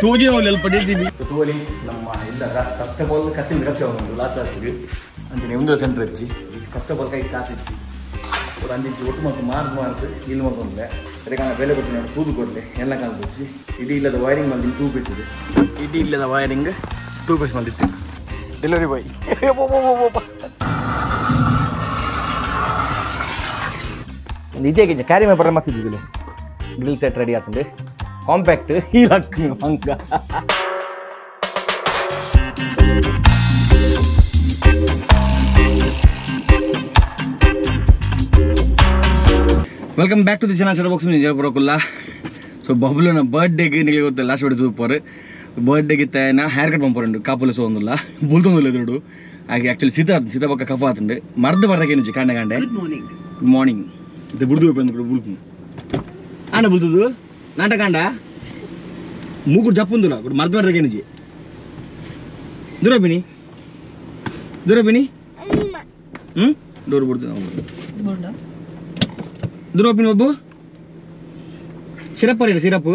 ತೋಗಿ ತೋಲಿ ನಮ್ಮ ಇಲ್ಲದ first of all ಕತ್ತಿನ ರಕ್ಷೆ ಲಾಸ್ಟ್ ಲಾಸ್ಟ್ಗೆ ಅಂತೀನಿ ಒಂದು ಸೆಂಟ್ರ್ ಹಚ್ಚಿ ಫಸ್ಟ್ ಆಫ್ ಆಲ್ ಕೈ ಕಾಸಿಚ್ಚಿ ஒரு 5 இன்ச்சு ஒட்டு மொத்தம் மார்க்கு ಇಲ್ಲಿ ಮಾಡ್ಕೊಂಡೆ ಅದಕ್ಕೆ ಬೆಲೆ ಕೊಟ್ಟು ನಾನು ತೂದು ಕೊಡಲೆ ಎಲ್ಲ ಕಾಲು ಕೊಚ್ಚಿ ಇಡೀ ಇಲ್ಲದ ವೈರಿಂಗ್ ಮಾಡಿ 2 ಪೀಸ್ ಇದೆ ಇಡೀ ಇಲ್ಲದ ವೈರಿಂಗ್ 2 ಪೀಸ್ ಮಾಡಿತ್ತು ಡೆಲಿವರಿ ಬಾಯ್ ನಿಜಕ್ಕೆ ಕ್ಯಾರಿ ಮೇಲೆ ಬರ ಮಸ್ತಿದ್ದಿಲ್ಲ ಗ್ರಿಲ್ ಸೆಟ್ ರೆಡಿ ಆಗ್ತದೆ ಕಾಂಪ್ಯಾಕ್ಟ್ ಹೀಲಕ್ ಅಂಕ welcome back to the channel ಶರ ಬಾಕ್ಸ್ ನಿಜ ಬರೋಕಲ್ಲ ಸೊ ಬಬ್ಲುನ ಬರ್ತ್ಡೇಗೆ ನಿಮಗೆ ಗೊತ್ತು ಲಾಸ್ಟ್ ವಿಡಿಯೋ ತೂಪೋರು ಬರ್ತ್ಡೇಗೆ ತೇನ ಹೇರ್ ಕಟ್ ಪಂಪೋರಂಡು ಕಾಪುಲು ಸೋಂದಿಲ್ಲ ಬುಲ್ತೊಂದಿಲ್ಲ ಎದುರು ಹಾಗೆ ಆ್ಯಕ್ಚುಲಿ ಸೀತಾ ಪಕ್ಕ ಕಫ ಆತುಂಡು ಮರ್ದು ಬರಕ್ಕೆ ನಿಜ ಕಾಂಡೆ ಗುಡ್ ಮಾರ್ನಿಂಗ್ ಇದು ಬುಡ್ದು ಬಂದು ಬುಲ್ತು ಆನ ಬುಲ್ತುದು ನಾಟ ಕಾಂಡ ಮೂಗುಡು ಜಪ್ಪುಂದಿಲ್ಲ ಗುಡ್ ಮರ್ದು ಬರಕ್ಕೆ ನಿಜ ದೂರ ಬಿನಿ ಡೋರ್ ಬಿಡ್ತು ದೂರ ಓಪಿನ ಒಬ್ಬು ಸಿರಪ್ ಬರೀ ಸಿರಪ್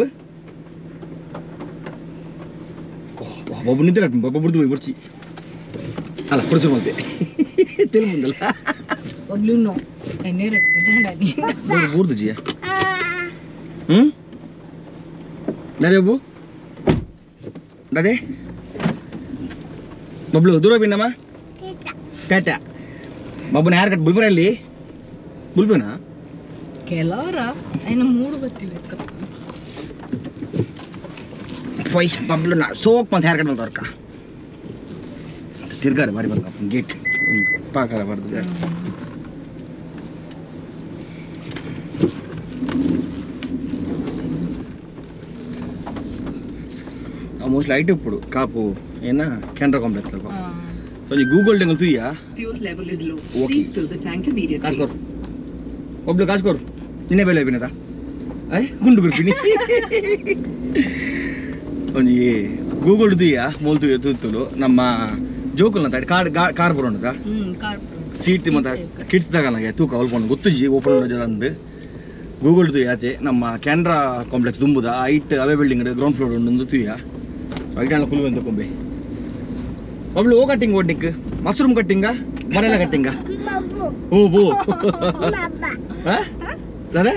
ಒಬ್ಬ ನಿಂತಿರ ಒಬ್ಬ ಬಿಡ್ದು ಬರ್ಚಿ ಅಲ್ಲ ಕೊಡಿಸು ಮತ್ತೆ ತೆಲು ಮುಂದಲ್ಲ ಬೂರ್ದು ಜಿಯ ದಾದೆ ಒಬ್ಬು ದಾದೆ ಬಬ್ಲು ದೂರ ಬಿನ್ನಮ್ಮ ಕ್ಯಾಟ ಬಾಬುನ ಹೇರ್ ಕಟ್ ಬುಲ್ಬುರಲ್ಲಿ ಬುಲ್ಬುನಾ ಕೆಲವರ ಐನ ಮೂಡು ಗೊತ್ತಿಲ್ಲ ಫೈ ಬಬ್ಲುನ ಸೋಕ್ ಮಂತ್ ಹೇರ್ ಕಟ್ ಬಂದವ್ರಕ್ಕ ತಿರ್ಗಾರ ಬಾರಿ ಬಂದ ಗೇಟ್ ಪಾಕಾರ ಬರ್ತದೆ మోస్ట్లీ ఐటీ ఇప్పుడు కాపు ఏనా కెనరా కాంప్లెక్స్ లో కొంచెం గూగుల్ డెంగల్ తుయ్యా fuel level is low please fill the tank immediately కాస్కోర్ ಒಬ್ಳು ಕಾಸ್ಕೋರು ನಿನ್ನೆ ಬೆಲೆ ಬಿನದ ಐ ಗುಂಡು ಗುರ್ಪಿನಿ ಒಂಜಿ ಗೂಗಲ್ ದುಯ್ಯ ಮೂಲ್ತು ತುತ್ತುಲು ನಮ್ಮ ಜೋಕುಲ್ ಅಂತ ಕಾರ್ ಬರೋಣದ ಸೀಟ್ ಮತ್ತೆ ಕಿಡ್ಸ್ ತಗಲಾಗೆ ತೂಕ ಒಲ್ಕೊಂಡು ಗೊತ್ತುಜಿ ಓಪನ್ ಅಂದು ಗೂಗಲ್ ದುಯ್ಯ ಆತೆ ನಮ್ಮ ಕೆನರಾ ಕಾಂಪ್ಲೆಕ್ಸ್ ದುಂಬುದ ಐಟ್ ಅವೇ ಬಿಲ್ಡಿಂಗ್ ಗ್ರೌಂಡ್ ಫ್ಲೋರ್ ಒಂದು ತುಯ್ಯ ಐಟ್ ಅಣ್ಣ ಕುಲು ಅಂತ ಕೊಂಬೆ ಒಬ್ಳು ಓ ಕಟ್ಟಿಂಗ್ ಒಡ್ಡಿಕ್ ಮಶ್ರೂಮ್ ಕಟ್ಟಿಂಗ ಮನೆಲ್ಲ ಕಟ್ಟಿಂಗ ಓ ಬೋ ದಾದಾ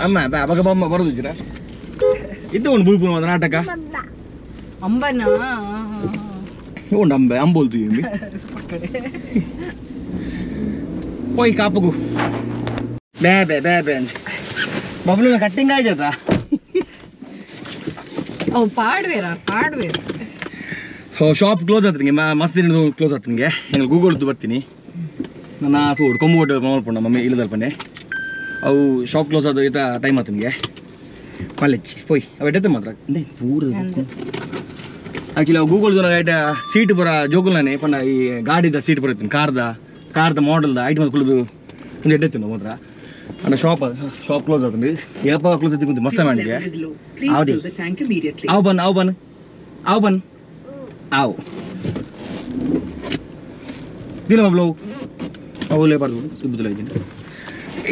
ಅಮ್ಮ ಅವಾಗ ಬಮ್ಮ ಬರೋದಿದ್ದೀರಾ ಇದ್ದ ಒಂದು ಬುಲ್ಬುಲ್ ಒಂದು ನಾಟಕ ಅಂಬನ ಉಂಡು ಅಂಬೆ ಅಂಬೋಲ್ತು పోయి కాపుకు బే బే బే బే బబులు కట్టింగ్ ఆಯ್ತಾ ಓ ಪಾಡ್ವೇರಾ ಸೊ ಶಾಪ್ ಕ್ಲೋಸ್ ಆತ್ರಿಂಗೆ ಮಸ್ತ್ ದಿನ ಕ್ಲೋಸ್ ಆತ್ರಿಂಗೆ ಹೆಂಗೆ ಗೂಗಲ್ದು ಬರ್ತೀನಿ ನಾನು ತೋಡು ಕೊಂಬು ಮಾಡ್ಕೊಂಡು ಮಮ್ಮಿ ಇಲ್ಲದಲ್ಪನೆ ಅವು ಶಾಪ್ ಕ್ಲೋಸ್ ಆದ ಈತ ಟೈಮ್ ಆತನಿಗೆ ಕಾಲೇಜ್ ಪೋಯ್ ಅವು ಎಡ್ಡೆ ಮಾತ್ರ ಪೂರ ಆಕ್ಚುಲಿ ಅವು ಗೂಗಲ್ದು ಐಟ ಸೀಟ್ ಬರ ಜೋಗುಲ್ನೇ ಪಂಡ ಈ ಗಾಡಿದ ಸೀಟ್ ಬರುತ್ತೀನಿ ಕಾರ್ದ ಮಾಡೆಲ್ದ ಐಟ್ ಮತ್ತೆ ಕುಳಿದು ಒಂದು ಎಡ್ಡೆತ್ತಿನ ಮಾತ್ರ ಅಣ್ಣ ಶಾಪ್ ಕ್ಲೋಸ್ ಆತಂದು ಏಪ ಕ್ಲೋಸ್ ಆಯ್ತು ಮಸ್ತ ಮಾಡಿಗೆ ಹೌದಿ ಅವು ಬನ್ आओ दिल बबलो ಅವಲೇ ಬರ್ದು ಇಬ್ಬುದಲ್ಲ ಇದ್ದೀನಿ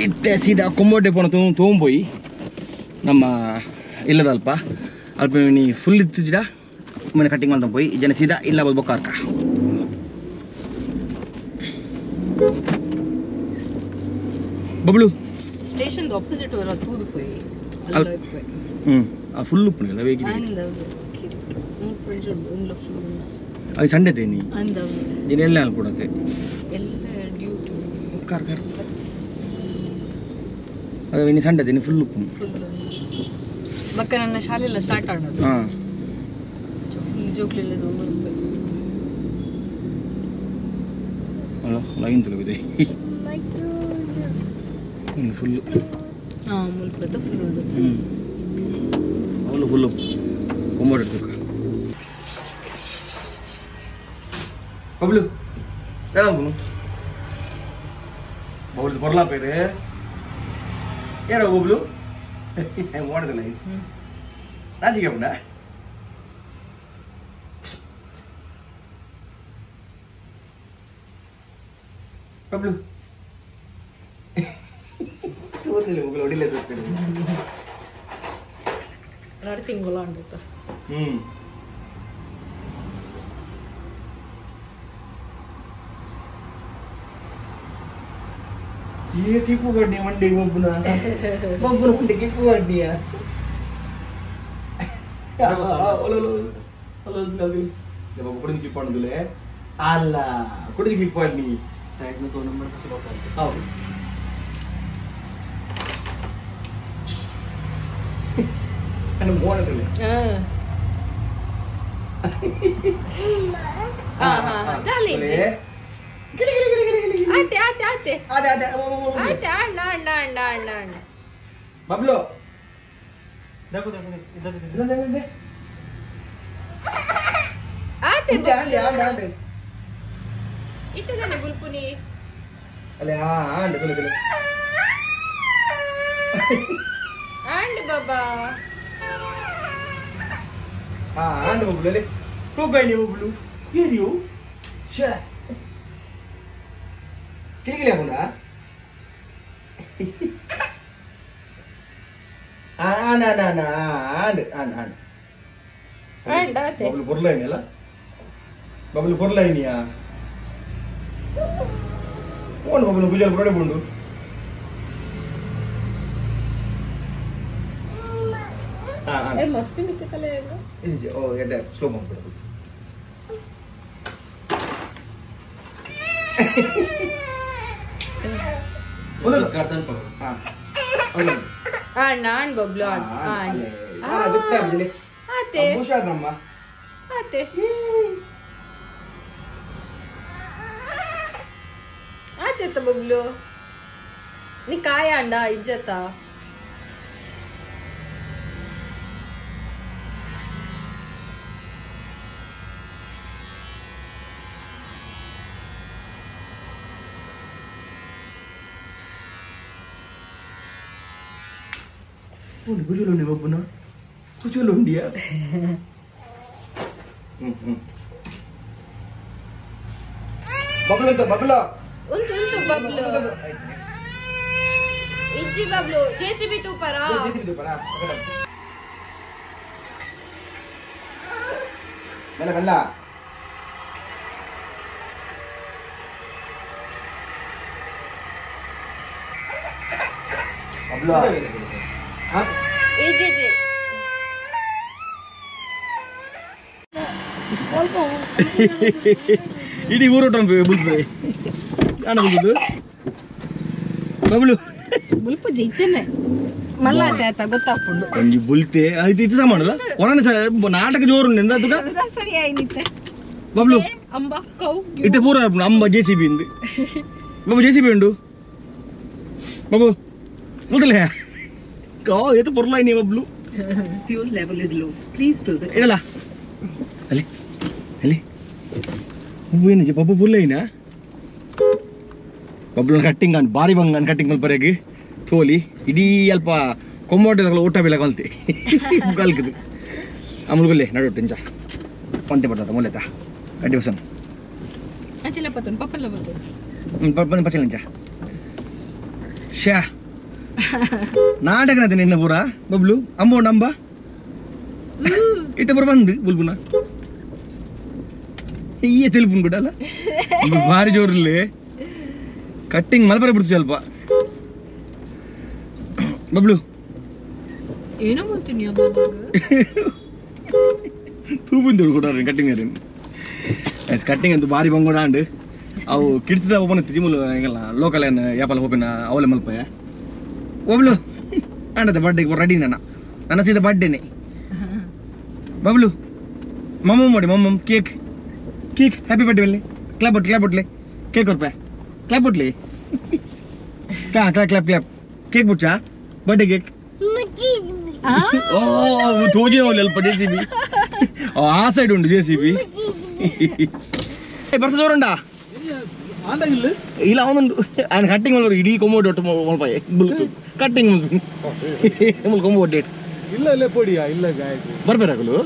ಇತ್ತೆ ಸೀದಾ ಕೊಂಬೋಟೆ ಪೋಣ ತೊಗೊಂಬೋಯಿ ನಮ್ಮ ಇಲ್ಲದಲ್ಪ ಅಲ್ಪ ನೀ ಫುಲ್ ಇತ್ತಿಜಿಡ ಮನೆ ಕಟ್ಟಿಂಗ್ ಮಾಡ್ತಾ ಹೋಗಿ ಜನ ಸೀದಾ ಇಲ್ಲ ಬೊಕ್ಕಾರ್ಕ ಬಬ್ಲು ಸ್ಟೇಷನ್ ಆಪೋಸಿಟ್ ವರ ತೂದು ಹೋಯಿ ಅಲ್ಲ ಆ ಫುಲ್ ಉಪ್ಪು ಇಲ್ಲ ವೇಗಿ ಅದು ಸಂಡೆ ತೇನಿ ನೀನು ಎಲ್ಲ ಕೊಡತ್ತೆ ಕಾರ್ ಅದು ನೀನು ಸಂಡೆ ತೇನಿ ಫುಲ್ ಉಪ್ಪು ಬಕ್ಕ ನನ್ನ ಶಾಲೆಲ್ಲ ಸ್ಟಾರ್ಟ್ ಆಡೋದು ಹಾಂ ಫುಲ್ ಜೋಕ್ಲಿಲ್ಲ ಅಲ್ಲ ಲೈನ್ ತುಲಗಿದೆ ಇನ್ನು ಫುಲ್ಲು ಹಾಂ ಮುಲ್ಪದ ಫುಲ್ ಅವಳು ಫುಲ್ಲು ಕೊಂಬೋಟ ತೂಕ ಬಬ್ಲು ಯಾರು ಬಬ್ಲು ಬರ್ಲಾ ಪೇರೆ ಯಾರೋ ಬಬ್ಲು ಮಾಡೋದಿಲ್ಲ ನಾಚಿಕೆ ಪುಂಡ ಬಬ್ಲು ಗೊತ್ತಿಲ್ಲ ಮುಗ್ಳು ಹೊಡಿಲ್ಲ ಎರಡು ತಿಂಗಳು ಅಂಡಿತ್ತು ये किपू गड्डी मंडी मब्बुना मंडी किपू गड्डिया जब कुड़ी क्लिप पड़दुले अल्ला कुड़ी क्लिप पड़नी साइड में 2 नंबर से स्लो कर आओ अने मोड़ दले हां डाले गिली गिली गिली गिली आते आते आते आते आते आते अंडा अंडा अंडा अंडा अंडा बबलो देखो देखो इधर दे आते आंडे आंडे आंडे इतने बुलपुनी अरे हां आंडे चलो चलो आंड बाबा हां आंडे बबलो ले तो गई नहीं बबलो ये रियो शे किलिकिले मुंडा आना ना ना आंडे आंडे आंडे आंडाते बबलू पुरलायनी अला बबलू पुरलायनिया कोण बबलू गुजल पुरडे बुंडू हां हां ए मस्त मिते कले इजी ओ एडा स्लो मो पुरडू बोलो गर्दन पकड़ हां बोलो and and Bablu and and हां दिखता है मुझे आते बुशा ब्रह्मा आते आते तो बबलू नी काय अंडा इज्जता गुजलो ने बबुना गुजलो इंडिया बबलो तो बबलो उल्टू उल्टू बबलू इज्जी बबलू जेसीबी टू पर आ जेसीबी तो पड़ा मेला मेला बबलो हां इजी जी इडी ಊರೋಟಂ ಬುಲ್ಪೆ ಆನ ಬುಲ್ದು ಬಬಲು ಬುಲ್ಪು ಜೈತೇನೆ ಮಲ್ಲಾತೆ ಆತ ಗೊತ್ತಾಪುಂಡು ಒಂಜಿ ಬುಲ್ತೆ ಇದು ಇದು ಸಾಮಾನಲ್ಲ ಒನನೆ ನಾಟಕ ಜೋರು ನಿಂದ ಅದಕ ಸರಿ ಆಯ್ನಿತ್ತೆ ಬಬಲು ಅಂಬ ಕೌ ಇತ್ತೆ ಪೂರ ಅಮ್ಮ ಜೆಸಿಬಿ ಇಂದು ಬಾಬು ಜೆಸಿಬಿ ಉಂಡು ಬಾಬು ಮುದಲೆ ಕೋ ಏತ ಪುರ್ಲಾಯಿ ನೀ Bablu Fuel level is low. Please fill the tank. ಇಡಲ್ಲ ಅಲ್ಲಿ ಅಲ್ಲಿ ಹೂವು ಏನಿದೆ ಬಬ್ಬು ಪುರ್ಲಾಯಿನ ಬಬ್ಲು ಕಟ್ಟಿಂಗ್ ಅನ್ ಬಾರಿ ಬಂಗ ಅನ್ ಕಟ್ಟಿಂಗ್ ಮಲ್ಪರೆಗೆ ತೋಲಿ ಇಡೀ ಅಲ್ಪ ಕೊಂಬೋಟೆಲ್ಲ ಊಟ ಬೇಲ ಕಲ್ತೆ ಕಲ್ಕದು ಅಮುಲ್ಗೊಲ್ಲೆ ನಡೋಟ್ಟು ಇಂಚ ಪಂತೆ ಬರ್ತದ ಮೊಲೆತ ಅಡ್ಡಿ ಹೊಸನ್ ಅಚಲ ಪತನ್ ಪಪ್ಪಲ್ಲ ಬತ್ತು ಪಚ್ಚಲ ಇಂಚ ಶಾ ನಾಟಕನತೆ ನಿನ್ನ ಪೂರ ಬಬ್ಲು ಅಂಬೋ ನಂಬ ಇತ್ತ ಪೂರ ಬಂದು ಬುಲ್ಬುನ ಈಯ ತೆಲುಪುನ್ ಕೂಡ ಅಲ್ಲ ಭಾರಿ ಜೋರಲ್ಲಿ ಕಟ್ಟಿಂಗ್ ಮಲ್ಪರೆ ಬಿಡ್ತು ಸ್ವಲ್ಪ ಬಬ್ಲು ಏನೋ ಮಾಡ್ತೀನಿ ಅಬ್ಬಾಗ ತೂಪುಂದು ಕೂಡ ಕಟ್ಟಿಂಗ್ ಕಟ್ಟಿಂಗ್ ಅಂತೂ ಭಾರಿ ಬಂಗೋಡ ಅಂಡ್ ಅವು ಕಿಡ್ಸಿದ ಓಪನ್ ಜಿಮುಲು ಹಿಂಗಲ್ಲ ಲೋಕಲ್ ಏನು ಯಾಪಲ್ಲ ಓಪನ್ ಅವಲೆ ಮಲ್ಪಯ ಬಬ್ಲು ಅಂಡದ ಬರ್ಡೇ ರೆಡಿ ನನ್ನ ಸೀದಾ ಬರ್ಡೇನೆ ಬಬ್ಲು ಮಮ್ಮ ಮಾಡಿ ಮಮ್ಮ ಕೇಕ್ ಕೇಕ್ ಹ್ಯಾಪಿ ಬರ್ಡೇ ಬಲ್ಲಿ ಕ್ಲಾಪ್ ಬಟ್ಲೆ ಕೇಕ್ ಕೊಡ್ಪ ಕ್ಲಾಪ್ ಬಟ್ಲಿ ಕ್ಲಾಪ್ ಕೇಕ್ ಬಿಡ್ಚಾ ಬರ್ಡೇ ಕೇಕ್ ಓ ತೋಜಿನ ಅಲ್ಪ ಜೆಸಿಬಿ ಆ ಸೈಡ್ ಉಂಟು ಜೆಸಿಬಿ ಬರ್ಸ ಜೋರುಂಡಾ ಇಲ್ಲ ಅವನುಂಡು ఆయన కట్టింగ్ మళ్ళీ ఇడీ కొమ్మోటి ఒట్టు మళ్ళీ బుల్తు కట్టింగ్ మళ్ళీ కొమ్మోటి ಇಲ್ಲ ಇಲ್ಲ ಪೊಡಿಯಾ ಇಲ್ಲ ಗಾಯಕು ಬರ್ಬೇರಾಗಲು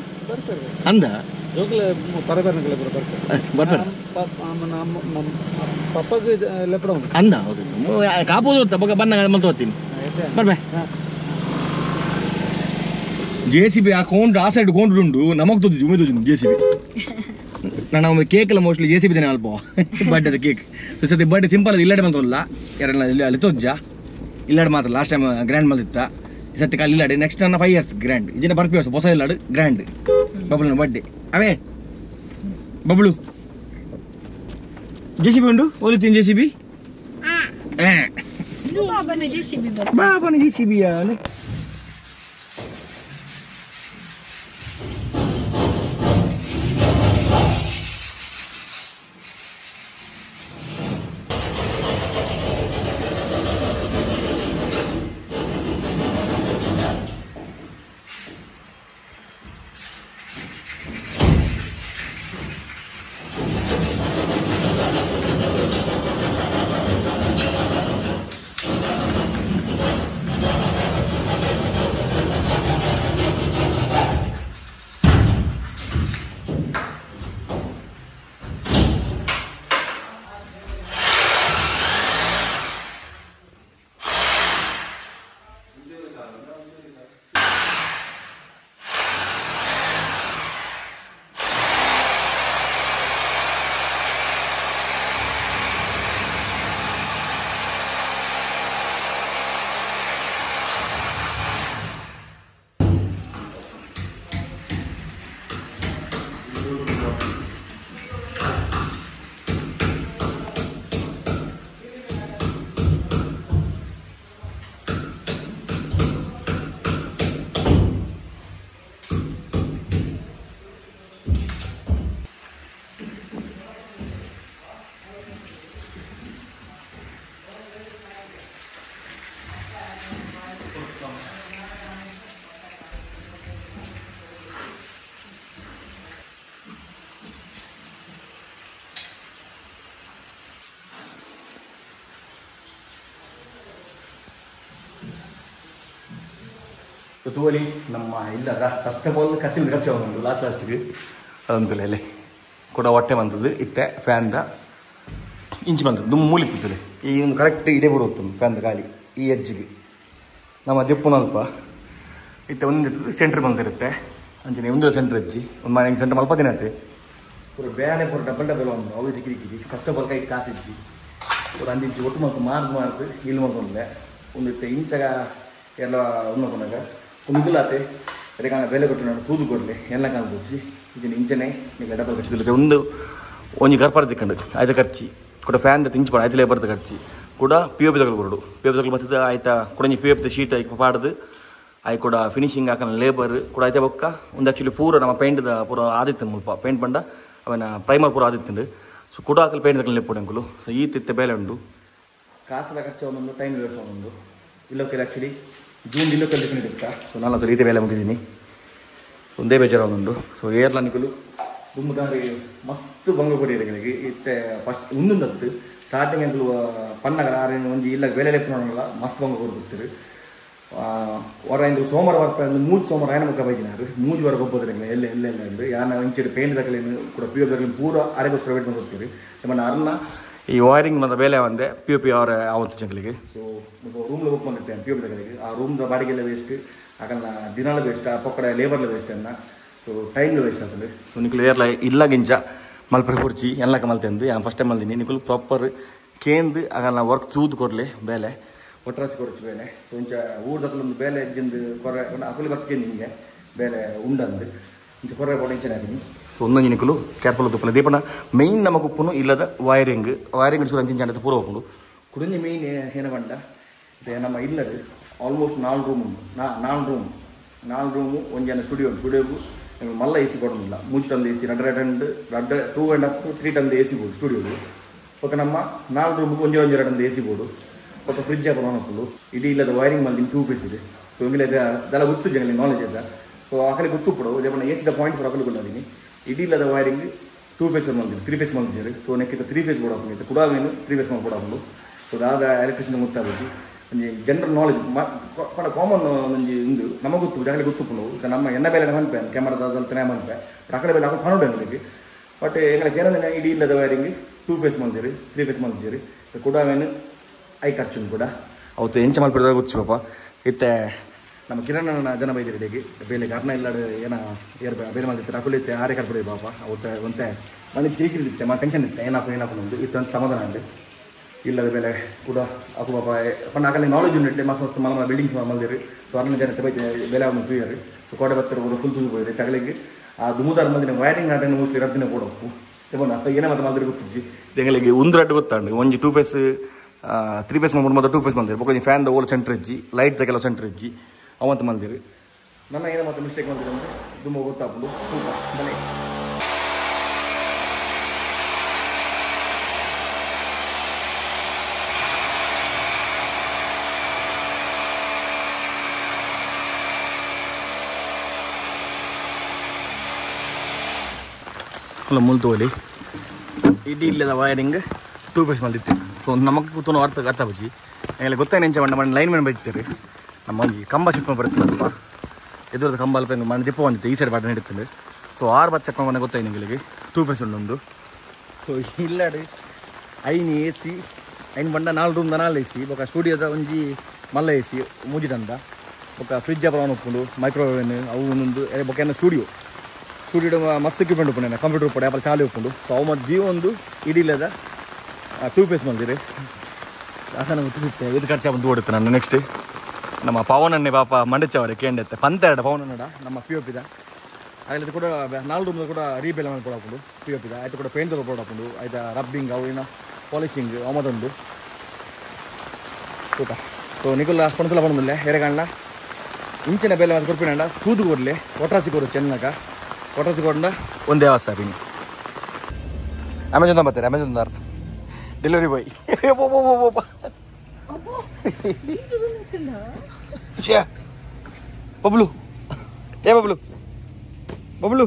ಅಂದ ಜೋಕಲೆ ಪರಬರ್ನಕಲೆ ಬರ್ಬೇರ ಪಪ್ಪಗೆ ಲೆಪಡ ಅಂದ ಹೌದು ಕಾಪೋದು ಬನ್ನ ಮಂತ ಹೋಗ್ತೀನಿ ಬರ್ಬೇ JCB ಆ ಕೌಂಟ್ ಆ ಸೈಡ್ ಕೌಂಟ್ ಉಂಟು ನಮಗೆ ತೋದಿದ್ದು ಉಮೆ ತೋದಿದ್ದು JCB ನಾನು ಕೇಕ್ ಎಲ್ಲ ಮೋಸ್ಟ್ಲಿ JCB ದೇನೆ ಅಲ್ಪ ಬರ್ಡೇ ಕೇಕ್ ಸತಿ ಬರ್ಡೇ ಸಿಂಪಲ್ ಅದು ಇಲ್ಲಾಡೆ ಬಂತಲ್ಲ ಯಾರೆಲ್ಲ ಅಲ್ಲಿ ತೋಜ್ಜ ಇಲ್ಲಾಡೆ ಮಾತ್ರ ಲಾಸ್ಟ್ ಟೈಮ್ ಗ್ರ್ಯಾಂಡ್ ಮಲ್ದಿತ್ತ ಈ ಸತಿ ಕಾಲ ಇಲ್ಲಾಡೆ ನೆಕ್ಸ್ಟ್ ನನ್ನ 5 years ಗ್ರ್ಯಾಂಡ್ ಇದನ್ನ ಬರ್ಪಿ ವರ್ಷ ಹೊಸ ಇಲ್ಲಾಡು ಗ್ರ್ಯಾಂಡ್ ಬಬ್ಲುನ ಬರ್ಡೇ ಅವೇ ಬಬ್ಲು JCB ಉಂಟು ಓಲಿ ತಿನ್ JCB ಬಾಬನ JCB ಯಾನೆ ತೋಲಿ ನಮ್ಮ ಇಲ್ಲದ ಫಸ್ಟ್ ಆಫ್ ಆಲ್ ಕಚ್ಚಿನ ಖರ್ಚು ಒಂದು ಲಾಸ್ಟ್ಗೆ ಅದಂತಲೇ ಅಲ್ಲೇ ಕೂಡ ಹೊಟ್ಟೆ ಬಂತದ್ದು ಇತ್ತೆ ಫ್ಯಾನ್ದ ಇಂಚು ಬಂತದ್ದು ದುಮ್ಮು ಮೂಲಿತ್ತಿತ್ತಲೆ ಈ ಒಂದು ಕರೆಕ್ಟ್ ಇಡೇ ಬರುತ್ತೆ ಫ್ಯಾನ್ದ ಗಾಳಿ ಈ ಎಜ್ಜಿಗೆ ನಮ್ಮ ದೆಪ್ಪುನ ಅಲ್ಪ ಇತ್ತೆ ಒಂದು ಸೆಂಟ್ರ್ ಬಂದಿರುತ್ತೆ ಅಂಚನೆ ಒಂದು ಸೆಂಟ್ರ್ ಹಚ್ಚಿ ಒಂದು ಮನೆಗೆ ಸೆಂಟ್ರ್ ಮಲ್ಪ ದಿನ ಆಯ್ತು ಪೂರ ಬೇನೆ ಪೂರ ಡಬಲ್ ಡಬಲ್ ಒಂದು ಅವು ದಿಕ್ಕಿದಿಕ್ಕಿದಿ ಫಸ್ಟ್ ಆಫ್ ಆಲ್ ಕೈ ಕಾಸಿಚ್ಚಿ ಪೂರ ಅಂದಿಂಚು ಒಟ್ಟು ಮಲ್ಕು ಮಾರ್ದು ಇಲ್ಲಿ ಮಲ್ಕೊಂಡೆ ಒಂದು ಇತ್ತೆ ಇಂಚಾಗ ಎಲ್ಲ ಉಣ್ಣಕೊಂಡಾಗ ಒಂದು ಇದಿಲ್ಲಾತೆ ಅದಕ್ಕೆ ಬೆಲೆ ಕೊಟ್ಟು ನಾನು ತೂದು ಕೊಡಲಿ ಎಲ್ಲ ಕಾಲ ಕೂಚಿ ಇದನ್ನು ಇಂಚನೆ ನೀವು ಡಬಲ್ ಖರ್ಚಿದಿಲ್ಲ ಒಂದು ಒಂಜಿ ಗರ್ಪಾಡ ತಿಕ್ಕಂಡು ಆಯ್ತು ಖರ್ಚಿ ಕೂಡ ಫ್ಯಾನ್ ತಿಂಚ್ಪಾಡು ಆಯ್ತು ಲೇಬರ್ದು ಖರ್ಚಿ ಕೂಡ POP ತಗೊಳ್ಳಿ ಬರೋಡು POP ತಗೊಳ್ಳಿ ಬರ್ತದೆ ಆಯ್ತಾ ಕೂಡ POP ಶೀಟ್ ಆಯ್ತು ಪಾಡ್ದು ಆಯ್ತು ಕೂಡ ಫಿನಿಶಿಂಗ್ ಹಾಕೋಣ ಲೇಬರ್ ಕೂಡ ಆಯ್ತಾ ಬೊಕ್ಕ ಒಂದು ಆ್ಯಕ್ಚುಲಿ ಪೂರ ನಮ್ಮ ಪೇಂಟ್ದ ಪೂರ ಆದಿತ್ತು ಮುಲ್ಪ ಪೇಂಟ್ ಬಂಡ ಅವನ ಪ್ರೈಮರ್ ಪೂರ ಆದಿತ್ತು ಸೊ ಕೂಡ ಹಾಕಲು ಪೇಂಟ್ ತಗೊಳ್ಳಿ ಲೇಪುಡು ಅಂಕಲು ಸೊ ಈ ತಿತ್ತೆ ಬೇಲೆ ಉಂಟು ಕಾಸದ ಖರ್ಚು ಒಂದೊಂದು ಟೈಮ್ ವೇಸ್ಟ್ ಒಂದೊಂದು ಇಲ್ಲೋಕೆ ಆ್ಯಕ್ಚುಲಿ ಜೂನ್ ಇಲ್ಲೋ ಕಲಿಸ್ಕೊಂಡಿರ್ತಾ ಸೊ ನಾನು ಅದು ರೀತಿ ಬೇಲೆ ಮುಗಿದ್ದೀನಿ ಒಂದೇ ಬೇಜಾರು ಒಂದುಂಡು ಸೊ ಏರ್ಲ ನಿಕಲು ದುಮ್ಮದಾರಿ ಮಸ್ತ್ ಬಂಗ ಕೊಡಿಯರಿಗೆ ಇಷ್ಟೇ ಫಸ್ಟ್ ಮುಂದೊಂದತ್ತು ಸ್ಟಾರ್ಟಿಂಗ್ ಅಂತ ಪನ್ನಗ ಆರೇನು ಒಂಜಿ ಇಲ್ಲ ಬೇಲೆ ಲೆಪ್ಪನಲ್ಲ ಮಸ್ತ್ ಬಂಗ ಕೊಡ್ತಿರ್ತೀರಿ ಹೊರ ಸೋಮವಾರ ಬರ್ತಾ ಮೂಜು ಸೋಮವಾರ ಆಯ್ನ ಮುಖ ಬೈದಿನಾರು ಮೂಜು ವರೆಗೆ ಒಬ್ಬದ್ರೆ ಎಲ್ಲ ಎಲ್ಲೆಲ್ಲ ಅಂದರೆ ಯಾನ ಇಂಚೆ ಪೇಂಟ್ ತಗಲೇನು ಕೂಡ POP ತಗಲೇನು ಪೂರ ಅರೆಗೋಸ್ಕರ ವೇಟ್ ಬಂದು ಹೋಗ್ತೀರಿ ನಮ್ಮ ಅರ್ನ ಈ ವೈರಿಂಗ್ ಮತ್ತು ಬೇಲೆ ಒಂದೇ POP ಅವರ ಆವತ್ತು ಜಂಗಲಿಗೆ ಸೊ ರೂಮ್లో ಬುಕ್ ಮಾಡಿರ್ತೇನೆ POP ತಗಲಿಗೆ ಆ ರೂಮ್ದ ಬಾಡಿಗೆಲ್ಲ ವೇಸ್ಟ್ ಆಗಲ್ಲ ದಿನಾಲ ವೇಸ್ಟ್ ಆ ಪಕ್ಕಡ ಲೇಬರ್ಲ ವೇಸ್ಟ್ ಅನ್ನ ಸೊ ಟೈಮ್ಲು ವೇಸ್ಟ್ ಆಗ್ತದೆ ಸೊ ನಿಕ್ಲು ಏರ್ಲ ಇಲ್ಲ ಗಿಂಜ ಮಲ್ಪರೆ ಕೊಡ್ಚಿ ಎಲ್ಲಕ ಮಲ್ತಂದು ನಾನು ಫಸ್ಟ್ ಟೈಮ್ ಮಲ್ತೀನಿ ನಿಕ್ಲು ಪ್ರಾಪರ್ ಕೇಂದು ಆಗಲ್ಲ ವರ್ಕ್ ಚೂದು ಕೊಡಲಿ ಬೇಲೆ ಒಟ್ಟರಾಸಿ ಕೊಡ್ಚು ಬೇಲೆ ಸೊ ಇಂಚ ಊರ್ದಕ್ಕೊಂದು ಬೇಲೆ ಎಜ್ಜಿಂದು ಕೊರೆ ಅಕಲಿ ಬರ್ತೇನೆ ನಿಮಗೆ ಬೇಲೆ ಉಂಡಂದು ಇಂಚ ಕೊರೆ ಕೊಡ ಇಂಚನೆ ಹಾಕಿನಿ ಸೊ ಒಂದೊಂದು ನಿಕಲು ಕೇರ್ಫುಲ್ ತುಪ್ಪನ ದೀಪನ ಮೇಯ್ನ್ ನಮಗೆ ಉಪ್ಪುನು ಇಲ್ಲದ ವೈರಿಂಗ್ ಚೂರು ಅಂಚಿನ ಚಂದ ಪೂರ ಹೋಗ್ಕೊಂಡು ಕುಡಿಂಜ ಮೇಯ್ನ್ ಏನ ಬಂಡ ನಮ್ಮ ಇಲ್ಲದು ಆಲ್ಮೋಸ್ಟ್ 4 ರೂಮ್ ಉಂಟು 4 ರೂಮು ಒಂದು ಜನ ಸ್ಟುಡಿಯೋಗೂ ಮಲ್ಲ AC ಕೊಡೋದಿಲ್ಲ 3 ton AC 2.5 3 ton AC board ಸ್ಟುಡಿಯೋದು ఒక ನಮ್ಮ 4 ರೂಮಿಗೆ ಒಂದೇ 2 AC ಬೋರ್ಡು ఒక ಫ್ರಿಡ್ಜ್ ಹಾಕೊಂಡು ಹಾಕೊಂಡು ಇಡೀ ಇಲ್ಲದ ವೈರಿಂಗ್ ಮಲ್ಲಿ 2 ಪೀಸ್ ಇದೆ ಸೊ ಇಂಗಿಲ್ಲ ಅದೆಲ್ಲ ಗೊತ್ತು ಜನ ನಾಲೆಜ್ ಇದೆ ಸೊ ಆಕಡೆ ಗೊತ್ತು ಕೊಡು ಜನ AC ಪಾಯಿಂಟ್ ಫಾರ್ ಅಕಲು ಕೊಡ್ತೀನಿ ಇಡೀ ಇಲ್ಲದ ವೈರಿಂಗ್ 2 ಫೇಸ್ ಮಲ್ದಿದ್ದು 3 ಫೇಸ್ ಮಲ್ದಿದ್ದಾರೆ ಸೊ ನೆಕ್ಕಿತ 3 ಫೇಸ್ ಬೋರ್ಡ್ ಹಾಕೊಂಡು ಕೂಡ 3 ಫೇಸ್ ಮಾಡಿ ಕೊಡೋದು ಸೊ ಅದಾದ ಎಲೆಕ್ಟ್ರಿಷನ್ ಗೊತ್ತಾಗುತ್ತೆ ಒಂದು ಜನರಲ್ ನಾಲೆಜ್ ಕಾಮನ್ ಒಂದು ಇಂದು ನಮಗೆ ಗೊತ್ತು ಜಾಗಲಿ ಗೊತ್ತುಕೊಂಡು ಈಗ ನಮ್ಮ ಎನ್ನ ಬೇಲೆ ಮನ್ಪೆ ಕ್ಯಾಮರಾದಲ್ತನೇ ಮನ್ಪೆ ಅಕಡೆ ಬೇಲೆ ಹಾಕೊಂಡು ಕನ್ನಡ ನನಗೆ ಬಟ್ ಎಂಗಳಿಗೆ ಏನಂದ್ರೆ ಇಡೀ ಇಲ್ಲದ ವೈರಿಂಗ್ 2 ಫೇಸ್ ಮಲ್ದಿರಿ 3 ಫೇಸ್ ಮಲ್ದಿರಿ ಕೂಡ ಐ ಖರ್ಚು ಕೂಡ ಅವತ್ತು ಎಂಚ ಮಲ್ಪಿಡ್ದಾಗ ಗೊತ್ತು ಪಾಪ ಇತ್ತೆ ನಮ್ಮ ಕಿರಣನ ಜನ ಬೈದಿರೆಡಿಗೆ ಬೇಲೆ ಅರ್ನ ಇಲ್ಲ ಏನ ಬೇರೆ ಮಾಡಿರ್ತಾರೆ ಅಕುಲಿತ್ತೆ ಆರೆ ಕರ್ಬಿಡಿ ಪಾಪ ಅವತ್ತು ಒಂತೆ ನನಗೆ ಟೀಕಿರುತ್ತೆ ಮಾ ಟೆನ್ಷನ್ ಇತ್ತೆ ಏನಾಕು ನಮ್ಮದು ಇತ್ತಂತ ಸಮಾಧಾನ ಅಂದೆ ಇಲ್ಲದ ಬೆಲೆ ಕೂಡ ಅಕು ಪಾಪ ಪಣ್ಣ ಆಗಲೇ ನಾಲೆಜ್ ಉಂಟೆ ಮಸ್ತ್ ಮಲ ಬಿಲ್ಡಿಂಗ್ಸ್ ಮಲ್ದಿರಿ ಸೊ ಅರ್ನ ಜನ ಬೈತೆ ಬೆಲೆ ಅವನು ಪ್ರಿಯರಿ ಸೊ ಕೋಟೆ ಬತ್ತರ ಕೂಡ ಫುಲ್ ತುದು ಹೋಯ್ರಿ ತಗಲಿಗೆ ಆ ದುಮುದಾರ ಮಂದಿನ ವೈರಿಂಗ್ ಆಟನ್ನು ಹೋಗ್ತಿ ರದ್ದಿನ ಕೊಡೋಕು ತಗೊಂಡು ಅಪ್ಪ ಏನೇ ಮತ್ತೆ ಮಲ್ದಿರಿ ಗೊತ್ತಿಜ್ಜಿ ತೆಂಗಳಿಗೆ ಉಂದ್ರಡ್ಡು ಗೊತ್ತಾಂಡು ಒಂಜಿ 2 ಫೇಸ್ 3 ಫೇಸ್ ಮೊದಲು 2 ಫೇಸ್ ಮಲ್ದಿರಿ ಬೊಕ್ಕ ಫ್ಯಾನ್ ಓಲ್ ಸೆಂಟ್ರ್ ಇಜ್ಜಿ ಲೈಟ್ ಕೆಲವು ಸೆಂಟ್ರ್ ಇಜ್ಜಿ ಅವಂತ ಮಲ್ದಿರಿ ನನ್ನ ಏನೋ ಮತ್ತೆ ಮಿಸ್ಟೇಕ್ ಮಾಡಿದ್ರೆ ಅಂದರೆ ತುಂಬ ಗೊತ್ತಾಗ್ಬೋದು ತೂಕ ಮನೆ ಫುಲ್ ಮುಲ್ತೋಲಿ ಇಡೀ ಇಲ್ಲದ ವೈರಿಂಗ್ 2 ಫೇಸ್ ಮಲ್ದಿತ್ತು ಸೊ ನಮಗೆ ಕೂತು ಅರ್ಥ ಬಜ್ಜಿ ಎಲ್ಲ ಗೊತ್ತಾಗ ನೆಂಚ ಮಣ್ಣ ಲೈನ್ ಮೇಲೆ ಬೈತೀರಿ ನಮ್ಮ ಈ ಕಂಬ ಶಿಫ್ಟ್ ಬರುತ್ತಲ್ಲಪ್ಪ ಎದುರದ ಕಂಬ ಅಲ್ಪ ಮನೆ ದಿಪ್ಪ ಬಂದಿತ್ತು ಈ ಸೈಡ್ ಬಾಟ ನಡೀತದೆ ಸೊ 6 ಬಚ್ಚ ಮನೆ ಗೊತ್ತಾയി ನಿಮಗೆ 2 ಫೇಸ್ ಉಂಟೊಂದು ಸೊ ಇಲ್ಲಾಡಿ ಐನು ಎ ಸಿ ಐನು ಬಂಡ 4 ರೂಮ್ದ 4 ಎ ಸಿ ಬೊಕ್ಕ ಸ್ಟುಡಿಯೋದ ಒಂಜಿ ಮಲ್ಲ ಎ ಸಿ ಮುಜಿದಂದ ಬೊಕ್ಕ ಫ್ರಿಜ್ ಅಪ್ಪ ಉಪ್ಪುಂಡು ಮೈಕ್ರೋವೇವ್ ಅವು ಒಂದೊಂದು ಬೊಕ್ಕ ಏನು ಸ್ಟುಡಿಯೋ ಮಸ್ತ್ ಎಕ್ವಿಪ್ಮೆಂಟ್ ಉಪ್ಪುಂಡು ಕಂಪ್ಯೂಟರ್ ಉಪ್ಪುಂಡು ಆಪಲ್ ಚಾಲು ಉಪ್ಪುಂಡು ಸೊ ಅವು ಮತ್ತು ದಿ ಒಂದು ಇಡಿಲ್ಲದ 2 ಫೇಸ್ ಮಂದಿರಿ ಅದನ್ನು ಗೊತ್ತಿರುತ್ತೆ ಇದು ಖರ್ಚು ಬಂದು ಓಡುತ್ತೆ ನಾನು ನೆಕ್ಸ್ಟ್ ನಮ್ಮ ಪವನನ್ನೇ ಪಾಪ ಮಂಡಚವರೆ ಕೇಂಡತ್ತೆ ಪಂತೆರಡು ಪವನನ್ನಡ ನಮ್ಮ ಪಿ ಒ ಪಿದ ಆಗಲಿ ಕೂಡ 4 ರೂಮ್ದು ಕೂಡ ರೀಬೇಲ್ ಮಾಡಿ ಕೊಡಾಕೊಂಡು ಪಿ ಒ ಪಿದ ಆಯ್ತು ಕೂಡ ಪೇಂಟ್ ಕೊಡಾಕೊಂಡು ಆಯ್ತಾ ರಬ್ಬಿಂಗ್ ಅವು ಏನೋ ಪಾಲಿಶಿಂಗ್ ಅವಮದೊಂದು ತೂಕ ಸೊ ನಿಗುಲ್ಲ ಕೊಣಸಲ ಬಂದಿಲ್ಲ ಹೇರೆಗಾಣ್ಣ ಇಂಚಿನ ಬೆಲೆ ಅದು ಕೊಡ್ಪಿನಂಡ ತೂದು ಕೊಡಲಿ ಒಟ್ರಾಸಿ ಕೊಡು ಚೆನ್ನಕ ಒಟ್ರಾಸಿ ಕೊಡ ಒಂದೇ ವಾಸ ಬಿನಿ ಅಮೆಜಾನ್ ಬರ್ತಾರೆ ಅಮೆಜಾನ್ ಅರ್ಥ ಡೆಲಿವರಿ ಬಾಯ್ ಬಬ್ಲು ಏ ಬಬ್ಲು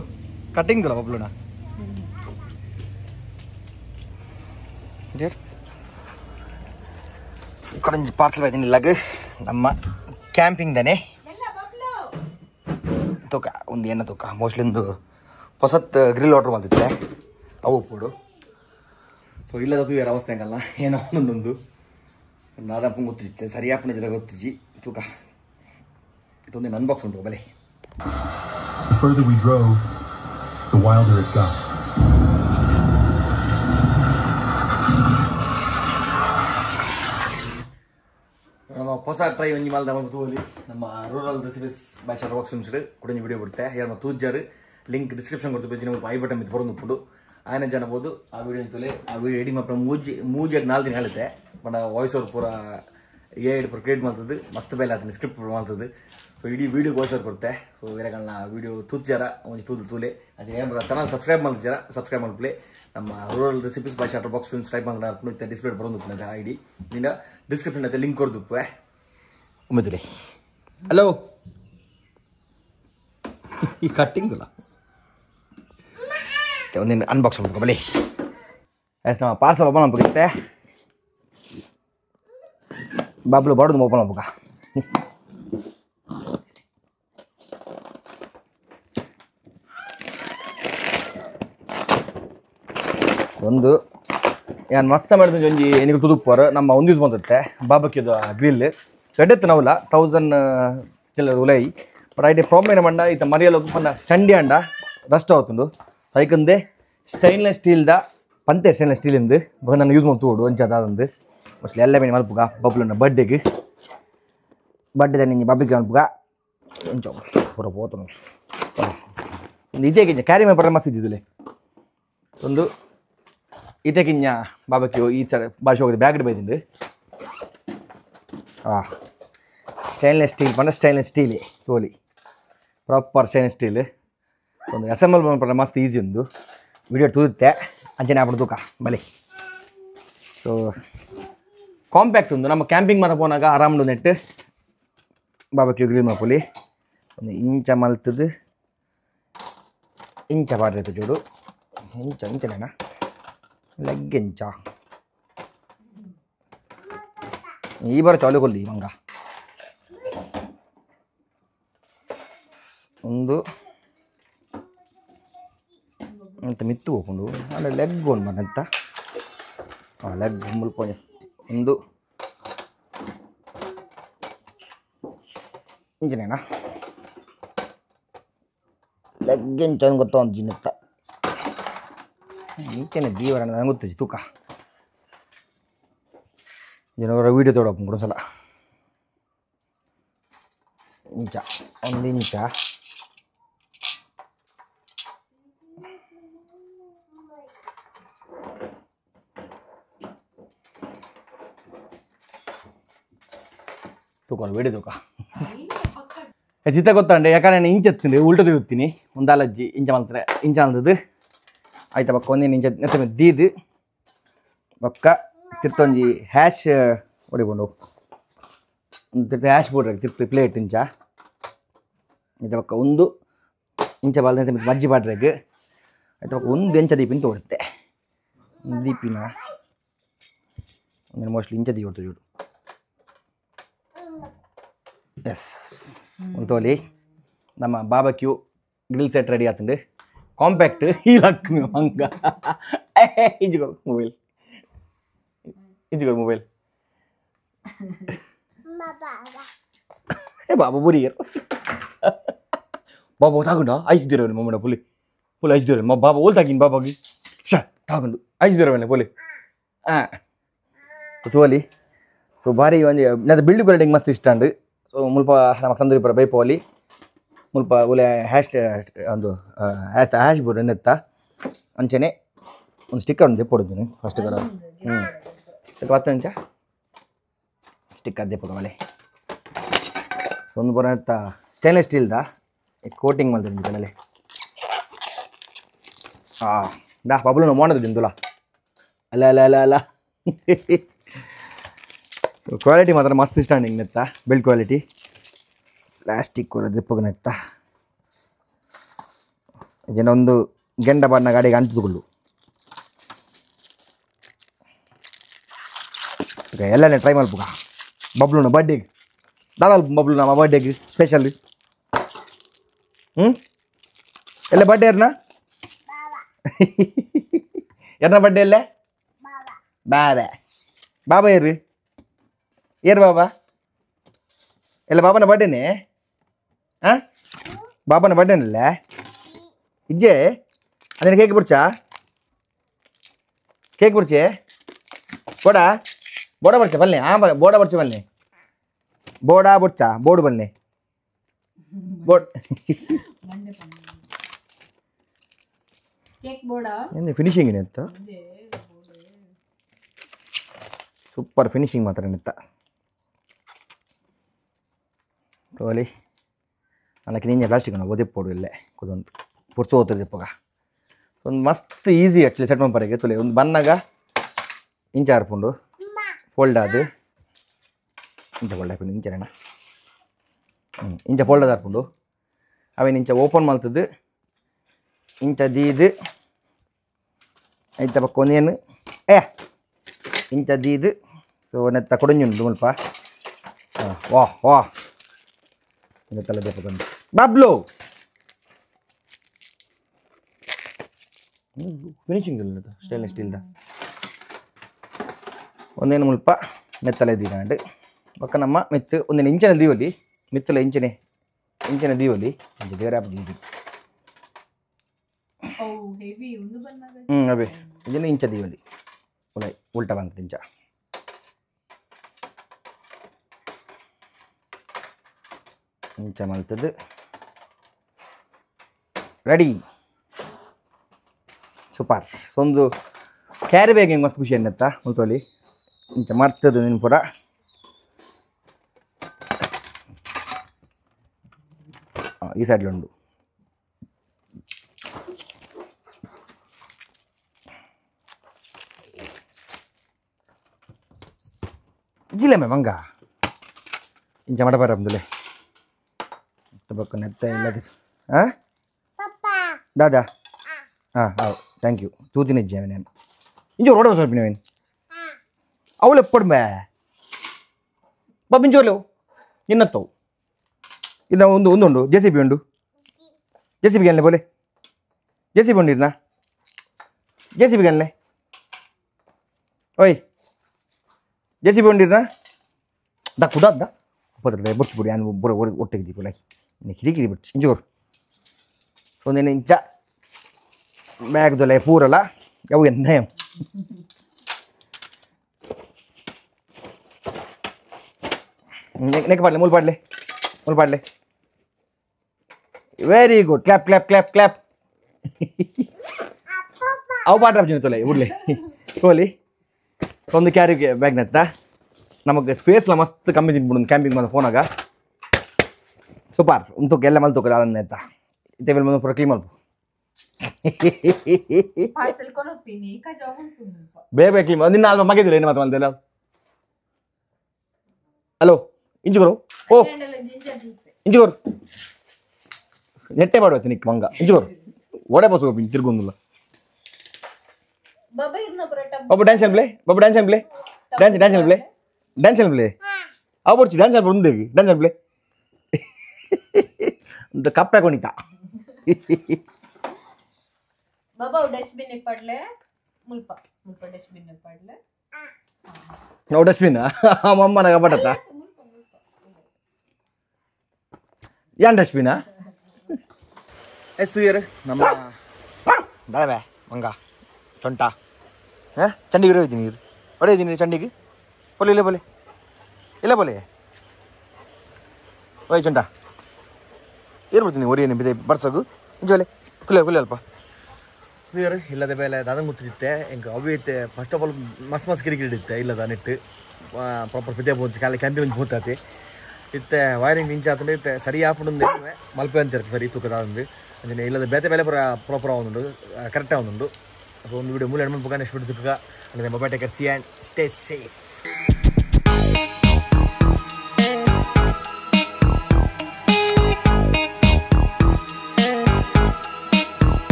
ಕಟ್ಟಿಂಗ್ ಅಲ್ಲ ಬಬ್ಲುನ ಕಡಂಜಿ ಪಾರ್ಸಲ್ ಬೈತೀನಿ ಇಲ್ಲಾಗ ನಮ್ಮ ಕ್ಯಾಂಪಿಂಗ್ ದನೆ ತೂಕ ಒಂದು ಎಣ್ಣೆ ತೂಕ ಮೋಸ್ಟ್ಲಿ ಒಂದು ಹೊಸತ್ ಗ್ರಿಲ್ ಆರ್ಡ್ರ್ ಬಂದಿತ್ತೆ ಅವು ಕೊಡು ಸೊ ಇಲ್ಲದದು ಯಾರು ಅವಸ್ಥೆ ಹಂಗಲ್ಲ ಏನೋ ಒಂದೊಂದು ನಾದಪ್ಪ ಗೊತ್ತಿತ್ತೆ ಸರಿಯಾಪನ ಜೊತೆ ಗೊತ್ತಿಜ್ಜಿ ತೂಕ ಇದೊಂದು ಅನ್ಬಾಕ್ಸ್ ಉಂಟು ಬಲೆ The further we drove, the wilder it got. ನಮ್ಮ ಹೊಸ ಟ್ರೈ ಒಂಜಿ ಮಾಲ್ದ ತೂಲಿ ನಮ್ಮ rural recipes by short box films ಕೂಡ ವಿಡಿಯೋ ಬಿಡುತ್ತೆ ಯಾರು ತೂಜಾರು ಲಿಂಕ್ ಡಿಸ್ಕ್ರಿಪ್ಷನ್ ಕೊಡ್ತು ಬೇಜಿ ಐ ಬಟನ್ ಇದು ಬರೋದು ಉಪ್ಪುಡು ಆಯ್ನ ಜನಬೋದು ಆ ವಿಡಿಯೋ ಅಂತಲೇ ಆ ವಿಡಿಯೋ ಎಡಿ ಮಾತ್ರ ಮೂಜಿಯಾಗಿ 4 ದಿನ ಹೇಳುತ್ತೆ ಬಟ್ ವಾಯ್ಸ್ ಓವರ್ ಪೂರ ಪೂರ ಕ್ರಿಯೇಟ್ ಮಾಡ್ತದೆ ಮಸ್ತ್ ಬೇಲೆ ಅದನ್ನ ಸ್ಕ್ರಿಪ್ಟ್ ಮಾಡ್ತದೆ ಸೊ ಇಡೀ ವಿಡಿಯೋ ವಾಯ್ಸ್ ಓವರ್ ಬರುತ್ತೆ ಸೊ ಬೇರೆಗಳನ್ನ ವಿಡಿಯೋ ತೂಜಾರ ಒಂದು ತೂಲೆ ಅದೇ ಏನು ಚಾನಲ್ ಸಬ್ಸ್ಕ್ರೈಬ್ ಮಾಡ್ತಿದ್ದಾರ ಸಬ್ಸ್ಕ್ರೈಬ್ ಮಾಡ್ಬಿಡಿ ನಮ್ಮ rural recipes by short box films type ಮಾಡಿದ್ರೆ ಡಿಸ್ಪ್ಲೇ ಬರೋದು ಐ ಡಿ ನಿಂದ ಡಿಸ್ಕ್ರಿಪ್ಷನ್ ಐತೆ ಲಿಂಕ್ ಕೊಡ್ದು ಒಮ್ಮೆದಿರಿ ಹಲೋ ಈ ಕಟ್ಟಿಂಗ್ ಅಲ್ಲ ಒಂದಿನ ಅನ್ಬಾಕ್ಸ್ ಮಾಡ್ಕೊ ಬಲಿ ಎಸ್ ನಮ್ಮ ಪಾರ್ಸಲ್ ಓಪನ್ ಮಾಡ್ಬೇಕಿತ್ತೆ ಬಾಬ್ಲು ಬಾಡುದು ಓಪನ್ ಮಾಡ್ಬೇಕ ಒಂದು ಏನು ಮಸ್ತ್ ಮಾಡಿದ್ರೆ ಒಂಜಿ ಏನಿಗೆ ತುದುಪ್ಪರು ನಮ್ಮ ಒಂದು ಯೂಸ್ ಬಂದತ್ತೆ ಬಾಬಕ್ಕಿದು ಗ್ರಿಲ್ ಎಡ್ಡೆತ್ತು ನಾವಲ್ಲ 1000 ಚಿಲ್ಲರ ಉಲೈ ಬಟ್ ಐಟೆ ಪ್ರಾಬ್ಲಮ್ ಏನು ಮಂಡ ಈತ ಮರಿಯಲ್ಲ ಪಂಡ ಚಂಡಿ ಅಂಡ ರಸ್ಟ್ ಆಗುತ್ತುಂಡು ಸೈಕಂದೆ ಸ್ಟೈನ್ಲೆಸ್ ಸ್ಟೀಲ್ದ ಪಂತೆ ಸ್ಟೈನ್ಲೆಸ್ ಸ್ಟೀಲಿಂದು ನಾನು ಯೂಸ್ ಮಾಡ್ತು ಓಡು ಒಂಚ ಅದಾದಂದು ಮೋಸ್ಟ್ಲಿ ಎಲ್ಲ ಬೇನೆ ಮಲ್ಪುಗ ಬಬ್ಲುನ ಬರ್ಡೇಗೆ ಬರ್ಡೇ ನಿಂಗೆ ಬಾಬಿಗೆ ಮಲ್ಪುಗ ಒಂಚ ಪೂರ ಪೋತು ಒಂದು ಇದೇ ಕಿಂಜ ಕ್ಯಾರಿ ಮೇಲೆ ಬರ ಮಸ್ತ್ ಇದ್ದಿದ್ದುಲೆ ಒಂದು ಇದೇ ಕಿಂಜ ಬಾಬಕ್ಕೆ ಈ ಸರ ಭಾಷೆ ಹೋಗಿದೆ ಬ್ಯಾಗ್ ಬೈದಿಂದು ಸ್ಟೈನ್ಲೆಸ್ ಸ್ಟೀಲ್ ಪಂಡ ಸ್ಟೈನ್ಲೆಸ್ ಸ್ಟೀಲೇ ತೋಲಿ ಪ್ರಾಪರ್ ಸ್ಟೈನ್ಲೆಸ್ ಸ್ಟೀಲ್ ಒಂದು ಅಸೆಂಬಲ್ ಮಾಡ್ಕೊಂಡ್ರೆ ಮಸ್ತ್ ಈಸಿ ಒಂದು ವಿಡಿಯೋ ತೂರುತ್ತೆ ಅಂಚನೆ ಆಗ್ಬಿಡ್ದು ತೂಕ ಬಲಿ ಸೊ ಕಾಂಪ್ಯಾಕ್ಟ್ ಒಂದು ನಮ್ಮ ಕ್ಯಾಂಪಿಂಗ್ ಮಾತ್ರ ಹೋನಾಗ ಆರಾಮು ನೆಟ್ಟು ಬಾಬಕ್ಯೂ ಗ್ರೀನ್ ಮಾಡ್ಕೊಳ್ಳಿ ಒಂದು ಇಂಚ ಮಲ್ತದು ಇಂಚ ಬಾಡ್ರೈತು ಚೂಡು ಇಂಚನೇನಾ ಲೆಗ್ ಇಂಚ ಈ ಬಾರ ಚಾಲು ಕೊಲ್ಲಿ ಮಂಗ ಒಂದು ಅಂತ ಮಿತ್ತು ಹೋಗ್ಕೊಂಡು ಆಮೇಲೆ ಲೆಗ್ ಒಂದು ಮನೆಂತ ಲೆಗ್ ಮುಲ್ಪೊಂಜ ಒಂದು ಇಂಜಿನೇನಾ ಲೆಗ್ಗೆನ್ ಚಂದ ಗೊತ್ತೋ ಒಂದು ಜಿನ್ನತ್ತ ಇಂಚೇನೆ ಜೀವನ ನನಗೆ ಗೊತ್ತು ತೂಕ ಜನವರ ವೀಡಿಯೋ ತೋಡಪ್ಪ ಕೂಡ ಸಲ ಇಂಚ 1 ಇಂಚ ತೂಕ ವೀಡಿಯೋ ತೂಕ ಚಿತ್ತ ಗೊತ್ತಂಡೆ ಯಾಕಂದ್ರೆ ನಾನು ಇಂಚ್ ಎತ್ತೀನಿ ಉಲ್ಟದು ಎತ್ತೀನಿ ಒಂದು ಅಲಜ್ಜಿ ಇಂಚ ಮಾಡ್ತಾರೆ ಇಂಚ ಅಂದದು ಆಯ್ತಾ ಬಕ್ಕ ಒಂದೇನು ಇಂಚ ನೆತ್ತ ಮೇಲೆ ದೀದು ಬಕ್ಕ ತಿರ್ತೊಂಜಿ ಹ್ಯಾಶ್ ಹೊಡಿಕೊಂಡು ಒಂದು ತಿರ್ತ ಹ್ಯಾಶ್ ಬೋರ್ಡ್ ತಿರ್ತು ಪ್ಲೇಟ್ ಇಂಚ ಆಯ್ತಾ ಬಕ್ಕ ಒಂದು ಇಂಚ ಬಾಲ್ದ ನೆತ್ತ ಮಜ್ಜಿ ಬಾಡ್ರಾಗ ಆಯ್ತಾ ಬಕ್ಕ ಒಂದು ಎಂಚ ದೀಪಿನ ತೋಡುತ್ತೆ ದೀಪಿನ ಮೋಸ್ಟ್ಲಿ ಇಂಚ ದೀಪ ಹೊಡ್ತು ಚೂಡು ಎಸ್ ಒಂದು ತೋಲಿ ನಮ್ಮ ಬಾಬಕ್ಯೂ ಗ್ರಿಲ್ ಸೆಟ್ ರೆಡಿ ಆತಂಡು ಕಾಂಪ್ಯಾಕ್ಟ್ ಹೀಲಕ್ ಹಂಗ ಇಂಜಿಗೋರು ಮೊಬೈಲ್ ಬಾಬಾ ಬುರಿಯರ್ ಬಾಬಾ ತಾಗೊಂಡ 5 ದಿರವನೆ ಮಮ್ಮಡ ಪುಲಿ 5 ದಿರವನೆ ಬಾಬಾ ಓಲ್ ತಾಗಿನ್ ಬಾಬಾಗಿ ಶಾ ತಾಗೊಂಡು 5 ದಿರವನೆ ಪುಲಿ ತೋಲಿ ಸೊ ಭಾರಿ ಒಂದು ನನ್ನ ಬಿಲ್ಡ್ ಕ್ವಾಲಿಟಿಗೆ ಮಸ್ತ್ ಇಷ್ಟ ಅಂಡು ಸೊ ಮುಲ್ಪ ನಮ್ಮ ತಂದೂರಿ ಪರ ಬೈಪೋಲಿ ಮುಲ್ಪ ಒಳ್ಳೆ ಒಂದು ಹ್ಯಾಶ್ ಬೋರ್ಡ್ ಎನ್ನೆತ್ತ ಅಂಚನೆ ಒಂದು ಸ್ಟಿಕ್ಕರ್ ಒಂದು ದೆಪ್ಪೊಡಿದ್ದೀನಿ ಫಸ್ಟ್ ಕರ ಸ್ವಲ್ಪ 10 ನಿಮಿಷ ಸ್ಟಿಕ್ಕರ್ ದೆಪ್ಪೊಲೆ ಸೊ ಒಂದು ಬರ ಸ್ಟೇನ್ಲೆಸ್ ಸ್ಟೀಲ್ದ ಕೋಟಿಂಗ್ ಮಾಡ್ತೀನಿ ಕಣಲೆ ದಾ ಬಬ್ಲು ಮಾಡೋದು ದಿಂದುಲ ಅಲ್ಲ ಅಲ್ಲ ಅಲ್ಲ ಅಲ್ಲ ಕ್ವಾಲಿಟಿ ಮಾತ್ರ ಮಸ್ತ್ ಇಷ್ಟ ನಿಂಗೆ ನೆತ್ತ ಬಿಲ್ಡ್ ಕ್ವಾಲಿಟಿ ಪ್ಲಾಸ್ಟಿಕ್ ದೆಪ್ಪಗ ನೆತ್ತ ಒಂದು ಗೆಂಡ ಬಣ್ಣ ಗಾಡಿಗೆ ಅಂಟುದುಗಳು ಎಲ್ಲನೇ ಟ್ರೈ ಮಾಡ್ಬೇಕ ಬಬ್ಲುನ ಬರ್ಡೇಗೆ ದಾದಲ್ ಬಬ್ಲು ನಮ್ಮ ಬರ್ಡೇಗೆ ಸ್ಪೆಷಲ್ ಎಲ್ಲ ಬರ್ಡೇ ಯಾರನ್ನ ಬರ್ಡೇ ಅಲ್ಲೇ ಬಾಬಾ ಬಾಬಾ ಏರು ಬಾಬಾ ಎಲ್ಲ ಬಾಬನ ಬರ್ಡೇನೆ ಬಾಬನ ಬರ್ಡೇನಲ್ಲ ಇಜ್ಜೆ ಅದನ್ನ ಕೇಕ್ ಬಿಡ್ಚಾ ಕೇಕ್ ಬಿಡ್ಚೆ ಬೋಡ ಬರ್ಚ ಬಲ್ಲೆ ಬೋಡ ಬರ್ಚ ಬಲ್ಲೆ ಬೋಡ ಬಿಡ್ಚಾ ಬೋರ್ಡ್ ಬಲ್ಲೆ ಬೋರ್ಡ್ ಏನು ಫಿನಿಶಿಂಗ್ ಏನಂತ ಸೂಪರ್ ಫಿನಿಶಿಂಗ್ ಮಾತ್ರ ನೆತ್ತ ತೋಲಿ ಅಲ್ಲಕ್ಕೆ ನೀನು ಪ್ಲಾಸ್ಟಿಕ್ ಒದೆಪ್ಪೋಡು ಇಲ್ಲೇ ಕುದೊಂದು ಪುರ್ಸು ಹೋಗ್ತದೆ ದೆಪ್ಪಗ ಒಂದು ಮಸ್ತ್ ಈಸಿ ಆ್ಯಕ್ಚುಲಿ ಸೆಟ್ ಮಾಡ್ಪರೆಗೆ ತೊಲೆ ಒಂದು ಬನ್ನಾಗ ಇಂಚ ಹರ್ಪುಂಡು ಫೋಲ್ಡ್ ಆದು ಇಂಚ ಫೋಲ್ಡ್ ಹಾಕೊಂಡು ಇಂಚನ ಇಂಚ ಫೋಲ್ಡ್ ಅದು ಹರ್ಪುಂಡು ಅವೇನು ಇಂಚ ಓಪನ್ ಮಾಡ್ತದ್ದು ಇಂಚ ದೀದು ಐತ ಪಕ್ಕ ಒಂದೇನು ಇಂಚ ದೀದು ಸೊ ನೆತ್ತ ಕೊಡಂಜುಂಡು ಮುಲ್ಪ ವಾ ತಲೆ ದೆಪ್ಪಗೊಂಡು ಬಾಬ್ಲು ಫಿನಿಶಿಂಗ್ ಇಲ್ಲ ಸ್ಟೇನ್ಲೆಸ್ ಸ್ಟೀಲ್ದ ಒಂದೇನು ಮುಲ್ಪ ಮೆತ್ತಲೆ ದೀನಾಂಡು ಪಕ್ಕ ನಮ್ಮ ಮೆತ್ತು ಒಂದೇನು ಇಂಚನ ದೀವಲ್ಲಿ ಮೆತ್ತಲ ಇಂಚನೆ ದೀವಲ್ಲಿ ಬೇರೆ ದೀದಿ ಅವೇ ಇದನ್ನು ಇಂಚ ದೀವಲ್ಲಿ ಉಲ್ಟ ಬಂತು ಇಂಚ ಇಂಚ ಮಲ್ತದ್ದು ರೆಡಿ ಸೂಪರ್ ಒಂದು ಕ್ಯಾರಿ ಬ್ಯಾಗ್ ಹೆಂಗೆ ಮಸ್ತ್ ಖುಷಿ ಅನ್ನತ್ತ ಮುಲ್ತೋಲಿ ಇಂಚ ಮರ್ತದ್ದು ನಿನ್ನ ಪುರ ಈ ಸೈಡ್ಲುಂಡು ಜಿಲ್ಲೆ ಮಂಗ ಇಂಚ ಮಡ ಬರಮ್ದುಲೆ ಬಕ್ಕ ನೆತ್ತ ಇಲ್ಲದು ದಾದಾ ಹೌದು ಥ್ಯಾಂಕ್ ಯು ತೂತಿನ ಇಜ್ಜೆ ನಾನು ಇಂಚು ರೋಡ ಸ್ವಲ್ಪ ನೀವೇನು ಅವಳು ಎಪ್ಪಡ್ಬೇ ಬಾಬಿಂಚೋಲು ಇನ್ನತ್ತವು ಇಲ್ಲ ಒಂದುಂಡು ಜೆ ಸಿ ಬಿ ಉಂಡು ಜೆ ಸಿ ಬಿಗೆ ಅಲ್ಲೇ ಬೋಲೆ ಜೆ ಸಿ ಬಿ ಉಂಡಿರ್ನಾ ಜೆ ಸಿ ಬಿಗೆ ಅಲ್ಲೇ ಓಯ್ ಜೆ ಸಿ ಬಿ ಉಂಡಿರ್ನಾ ದ ಕುಡಾದ ಉಪ್ಪದ ಬುಡ್ಚಿಬಿಡಿ ನಾನು ಬುಡ ಒಟ್ಟಿಗೆ ದೀಪಲ್ಲ ಇನ್ನು ಕಿರಿಕಿರಿ ಬಿಟ್ಟು ಇಂಜೋರು ಒಂದೇನು ಇಂಚ ಬ್ಯಾಗ್ದೊಲೆ ಪೂರಲ್ಲ ಅವು ಎಂದಯಂ ನೆಕ್ ಪಾಡ್ಲೆ ಮುಲ್ಪಾಡ್ಲೆ very good clap clap clap clap ಅವು ಪಾಡ್ರ ತೊಲೆ ಉಡ್ಲೆ ತೋಲಿ ಒಂದು ಕ್ಯಾರಿ ಬ್ಯಾಗ್ನೆತ್ತ ನಮಗೆ ಸ್ಪೇಸ್ಲ ಮಸ್ತ್ ಕಮ್ಮಿ ತಿನ್ಬಿಡು ಕ್ಯಾಂಪಿಂಗ್ ಬಂದ ಫೋನಾಗ ಸೂಪರ್ ಉಂತುಕ್ ಎಲ್ಲ ಮಲ್ ತೂಕದ ಅದನ್ನ ಆಯ್ತಾ ಇತ್ತೆ ಮೇಲೆ ಬಂದು ಪೂರ ಕ್ಲೀನ್ ಮಲ್ಪು ಬೇಗ ಕ್ಲೀನ್ ನಿನ್ನ ಅಲ್ವ ಮಗಿದ್ರೆ ಏನು ಮಾತು ಮಲ್ದೆಲ್ಲ ಹಲೋ ಇಂಜುಗರು ಓ ಇಂಜುಗರು ನೆಟ್ಟೆ ಮಾಡುವ ನಿಕ್ ಮಂಗ ಇಂಜುಗರು ಒಡೆ ಬಸ್ ತಿರ್ಗೊಂದಿಲ್ಲ ಬಾಬು ಡ್ಯಾನ್ಸ್ ಪ್ಲೇ ಡ್ಯಾನ್ಸ್ ಪ್ಲೇ ಅವು ಬರ್ಚಿ ಡ್ಯಾನ್ಸ್ ಒಂದು ಡ್ಯಾನ್ಸ್ ಪ್ಲೇ ಅಂತ ಕಪ್ಪೆ ಕೊಣಿತ ಬಾಬಾ ಡಸ್ಟ್ಬಿನ್ ಪಡ್ಲೆ ಮುಲ್ಪ ಡಸ್ಟ್ಬಿನ್ ಪಡ್ಲೆ ನಾವು ಡಸ್ಟ್ಬಿನ್ ಅಮ್ಮನಾಗ ಬಟ್ಟತ್ತ ಯಾನ್ ಡಸ್ಟ್ಬಿನಾ ಎಷ್ಟು ಇಯರ್ ನಮ್ಮ ದಾವೆ ಮಂಗ ಚೊಂಟ ಹಾಂ ಚಂಡಿಗೆ ಹೋಯ್ತೀನಿ ನೀರು ಹೊಡೆಯಿದ್ದೀನಿ ಚಂಡಿಗೆ ಬೋಲೆ ಇಲ್ಲ ಬೋಲೆ ಓಯ್ ಚೊಂಟ ಏರ್ಬಿಡ್ತೀನಿ ಒರಿಯೇನು ಬಿದೆ ಬರ್ಸೋಗು ಇಂಜೋಲೆ ಕುಲೆ ಅಲ್ಪ ಇಯರ್ ಇಲ್ಲದ ಬೇಲೆ ದಾದಂಗೆ ಗೊತ್ತಿತ್ತೆ ಹೆಂಗೆ ಅವು ಐತೆ ಫಸ್ಟ್ ಆಫ್ ಆಲ್ ಮಸ್ತ್ ಕಿರಿಕಿರಿ ಇಡುತ್ತೆ ಇಲ್ಲದ ನೆಟ್ಟು ಪ್ರಾಪರ್ ಪಿದ್ದೆ ಬೋಚು ಕಾಲಿ ಕ್ಯಾಂಪಿ ಒಂದು ಬೋತಾತಿ ಇತ್ತೆ ವೈರಿಂಗ್ ಇಂಚ್ ಆತಂದ್ರೆ ಇತ್ತೆ ಸರಿ ಆಪುಂಡು ಮಲ್ಪೆ ಅಂತ ಇರ್ತದೆ ಸರಿ ತೂಕದ ಒಂದು ಅಂದರೆ ಇಲ್ಲದ ಬೇತೆ ಬೇಲೆ ಪ್ರಾಪರ್ ಆಗುಂಡು ಕರೆಕ್ಟ್ ಆಗುಂಡು അപ്പോൾ ಒಂದು ವಿಡಿಯೋ ಮೂಲ ಎಣ್ಮನ್ ಪುಗ ನೆಕ್ಸ್ಟ್ ವಿಡಿಯೋ ಸಿಕ್ಕ ಅಂದರೆ mobile taker C and stay safe